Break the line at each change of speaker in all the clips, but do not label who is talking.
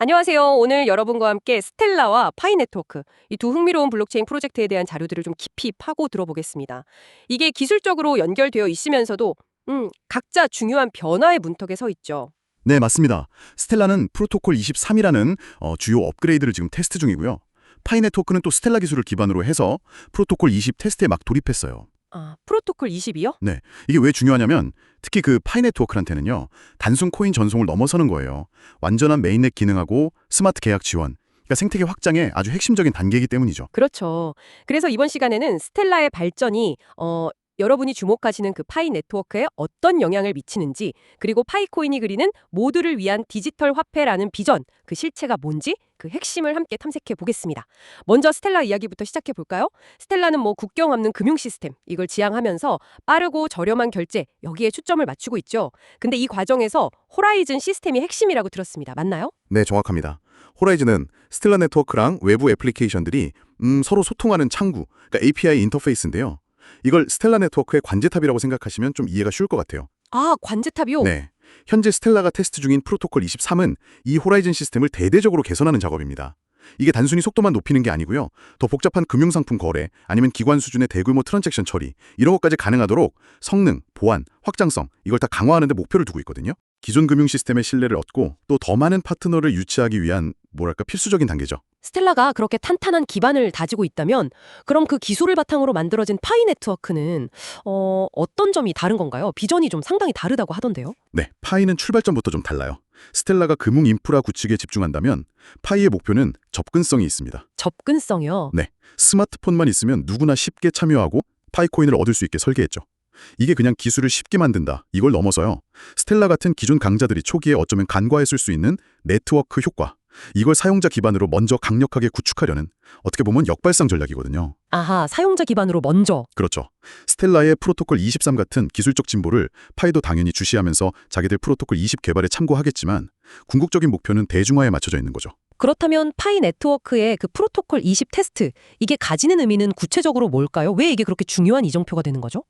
안녕하세요. 오늘 여러분과 함께 스텔라와 파이 네트워크, 이 두 흥미로운 블록체인 프로젝트에 대한 자료들을 좀 깊이 파고 들어보겠습니다. 이게 기술적으로 연결되어 있으면서도 각자 중요한 변화의 문턱에 서 있죠.
네, 맞습니다. 스텔라는 프로토콜 23이라는 주요 업그레이드를 지금 테스트 중이고요. 파이 네트워크는 또 스텔라 기술을 기반으로 해서 프로토콜 20 테스트에 막 돌입했어요.
아, 프로토콜 20이요?
네, 이게 왜 중요하냐면 특히 그 파이 네트워크한테는요. 단순 코인 전송을 넘어서는 거예요. 완전한 메인넷 기능하고 스마트 계약 지원, 그러니까 생태계 확장의 아주 핵심적인 단계이기 때문이죠.
그렇죠. 그래서 이번 시간에는 스텔라의 발전이 여러분이 주목하시는 그 파이 네트워크에 어떤 영향을 미치는지, 그리고 파이코인이 그리는 모두를 위한 디지털 화폐라는 비전, 그 실체가 뭔지 그 핵심을 함께 탐색해 보겠습니다. 먼저 스텔라 이야기부터 시작해 볼까요? 스텔라는 뭐 국경 없는 금융 시스템, 이걸 지향하면서 빠르고 저렴한 결제, 여기에 초점을 맞추고 있죠. 근데 이 과정에서 호라이즌 시스템이 핵심이라고 들었습니다. 맞나요?
네, 정확합니다. 호라이즌은 스텔라 네트워크랑 외부 애플리케이션들이 서로 소통하는 창구, 그러니까 API 인터페이스인데요. 이걸 스텔라 네트워크의 관제탑이라고 생각하시면 좀 이해가 쉬울 것 같아요.
아, 관제탑이요?
네. 현재 스텔라가 테스트 중인 프로토콜 23은 이 호라이즌 시스템을 대대적으로 개선하는 작업입니다. 이게 단순히 속도만 높이는 게 아니고요. 더 복잡한 금융상품 거래, 아니면 기관 수준의 대규모 트랜잭션 처리, 이런 것까지 가능하도록 성능, 보안, 확장성, 이걸 다 강화하는 데 목표를 두고 있거든요. 기존 금융 시스템의 신뢰를 얻고 또 더 많은 파트너를 유치하기 위한 필수적인 단계죠.
스텔라가 그렇게 탄탄한 기반을 다지고 있다면 그럼 그 기술을 바탕으로 만들어진 파이 네트워크는 어떤 점이 다른 건가요? 비전이 좀 상당히 다르다고 하던데요.
네, 파이는 출발점부터 좀 달라요. 스텔라가 금융 인프라 구축에 집중한다면 파이의 목표는 접근성이 있습니다.
접근성이요.
네, 스마트폰만 있으면 누구나 쉽게 참여하고 파이코인을 얻을 수 있게 설계했죠. 이게 그냥 기술을 쉽게 만든다, 이걸 넘어서요. 스텔라 같은 기존 강자들이 초기에 어쩌면 간과했을 수 있는 네트워크 효과, 이걸 사용자 기반으로 먼저 강력하게 구축하려는 어떻게 보면 역발상 전략이거든요.
아하, 사용자 기반으로 먼저.
그렇죠. 스텔라의 프로토콜 23 같은 기술적 진보를 파이도 당연히 주시하면서 자기들 프로토콜 20 개발에 참고하겠지만 궁극적인 목표는 대중화에 맞춰져 있는 거죠.
그렇다면 파이 네트워크의 그 프로토콜 20 테스트, 이게 가지는 의미는 구체적으로 뭘까요? 왜 이게 그렇게 중요한 이정표가 되는 거죠?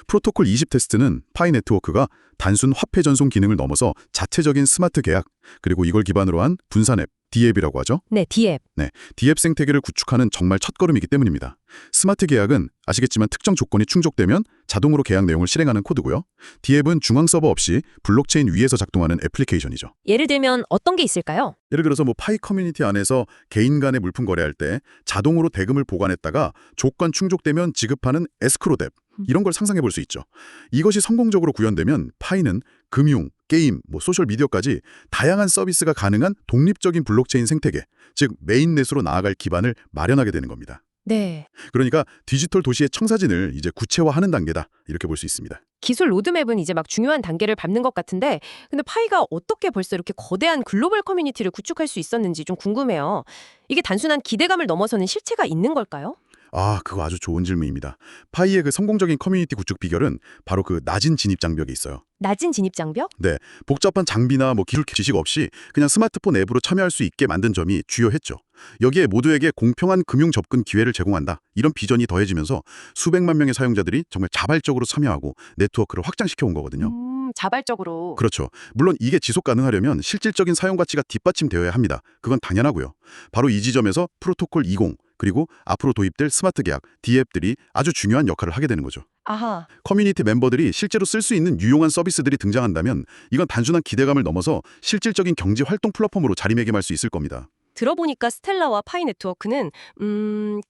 프로토콜 20 테스트는 파이 네트워크가 단순 화폐 전송 기능을 넘어서 자체적인 스마트 계약, 그리고 이걸 기반으로 한 분산 앱, D앱이라고 하죠.
네, D앱.
네, D앱 생태계를 구축하는 정말 첫걸음이기 때문입니다. 스마트 계약은 아시겠지만 특정 조건이 충족되면 자동으로 계약 내용을 실행하는 코드고요. D앱은 중앙 서버 없이 블록체인 위에서 작동하는 애플리케이션이죠.
예를 들면 어떤 게 있을까요?
예를 들어서 파이 커뮤니티 안에서 개인 간의 물품 거래할 때 자동으로 대금을 보관했다가 조건 충족되면 지급하는 에스크로 뎁, 이런 걸 상상해 볼 수 있죠. 이것이 성공적으로 구현되면 파이는 금융, 게임, 소셜미디어까지 다양한 서비스가 가능한 독립적인 블록체인 생태계, 즉 메인넷으로 나아갈 기반을 마련하게 되는 겁니다.
네.
그러니까 디지털 도시의 청사진을 이제 구체화하는 단계다, 이렇게 볼 수 있습니다.
기술 로드맵은 이제 막 중요한 단계를 밟는 것 같은데, 근데 파이가 어떻게 벌써 이렇게 거대한 글로벌 커뮤니티를 구축할 수 있었는지 좀 궁금해요. 이게 단순한 기대감을 넘어서는 실체가 있는 걸까요?
아, 그거 아주 좋은 질문입니다. 파이의 그 성공적인 커뮤니티 구축 비결은 바로 그 낮은 진입 장벽에 있어요.
낮은 진입 장벽?
네, 복잡한 장비나 기술 지식 없이 그냥 스마트폰 앱으로 참여할 수 있게 만든 점이 주요했죠. 여기에 모두에게 공평한 금융 접근 기회를 제공한다, 이런 비전이 더해지면서 수백만 명의 사용자들이 정말 자발적으로 참여하고 네트워크를 확장시켜 온 거거든요.
자발적으로.
그렇죠. 물론 이게 지속 가능하려면 실질적인 사용 가치가 뒷받침되어야 합니다. 그건 당연하고요. 바로 이 지점에서 프로토콜 20, 그리고 앞으로 도입될 스마트 계약, D앱들이 아주 중요한 역할을 하게 되는 거죠.
아하.
커뮤니티 멤버들이 실제로 쓸 수 있는 유용한 서비스들이 등장한다면 이건 단순한 기대감을 넘어서 실질적인 경제 활동 플랫폼으로 자리매김할 수 있을 겁니다.
들어보니까 스텔라와 파이 네트워크는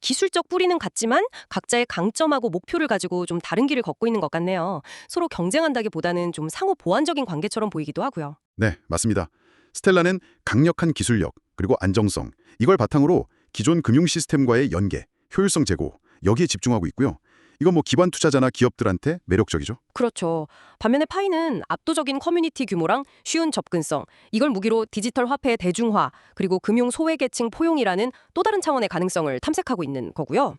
기술적 뿌리는 같지만 각자의 강점하고 목표를 가지고 좀 다른 길을 걷고 있는 것 같네요. 서로 경쟁한다기보다는 좀 상호 보완적인 관계처럼 보이기도 하고요.
네, 맞습니다. 스텔라는 강력한 기술력, 그리고 안정성, 이걸 바탕으로 기존 금융 시스템과의 연계, 효율성 제고, 여기에 집중하고 있고요. 이건 기관 투자자나 기업들한테 매력적이죠.
그렇죠. 반면에 파이는 압도적인 커뮤니티 규모랑 쉬운 접근성, 이걸 무기로 디지털 화폐의 대중화, 그리고 금융 소외계층 포용이라는 또 다른 차원의 가능성을 탐색하고 있는 거고요.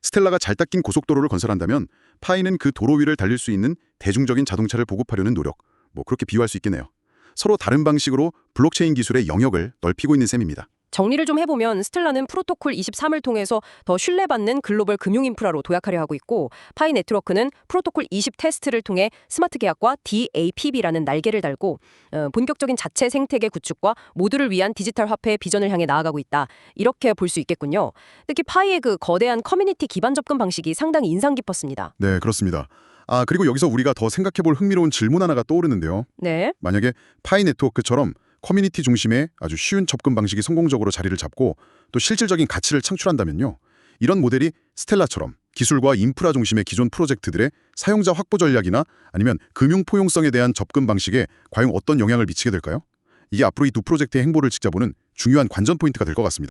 스텔라가 잘 닦인 고속도로를 건설한다면 파이는 그 도로 위를 달릴 수 있는 대중적인 자동차를 보급하려는 노력, 그렇게 비유할 수 있겠네요. 서로 다른 방식으로 블록체인 기술의 영역을 넓히고 있는 셈입니다.
정리를 좀 해보면 스텔라는 프로토콜 23을 통해서 더 신뢰받는 글로벌 금융 인프라로 도약하려 하고 있고, 파이 네트워크는 프로토콜 20 테스트를 통해 스마트 계약과 DAPB라는 날개를 달고 본격적인 자체 생태계 구축과 모두를 위한 디지털 화폐의 비전을 향해 나아가고 있다. 이렇게 볼 수 있겠군요. 특히 파이의 그 거대한 커뮤니티 기반 접근 방식이 상당히 인상 깊었습니다.
네, 그렇습니다. 그리고 여기서 우리가 더 생각해볼 흥미로운 질문 하나가 떠오르는데요.
네.
만약에 파이 네트워크처럼 커뮤니티 중심의 아주 쉬운 접근 방식이 성공적으로 자리를 잡고 또 실질적인 가치를 창출한다면요. 이런 모델이 스텔라처럼 기술과 인프라 중심의 기존 프로젝트들의 사용자 확보 전략이나 아니면 금융 포용성에 대한 접근 방식에 과연 어떤 영향을 미치게 될까요? 이게 앞으로 이 두 프로젝트의 행보를 지켜보는 중요한 관전 포인트가 될 것 같습니다.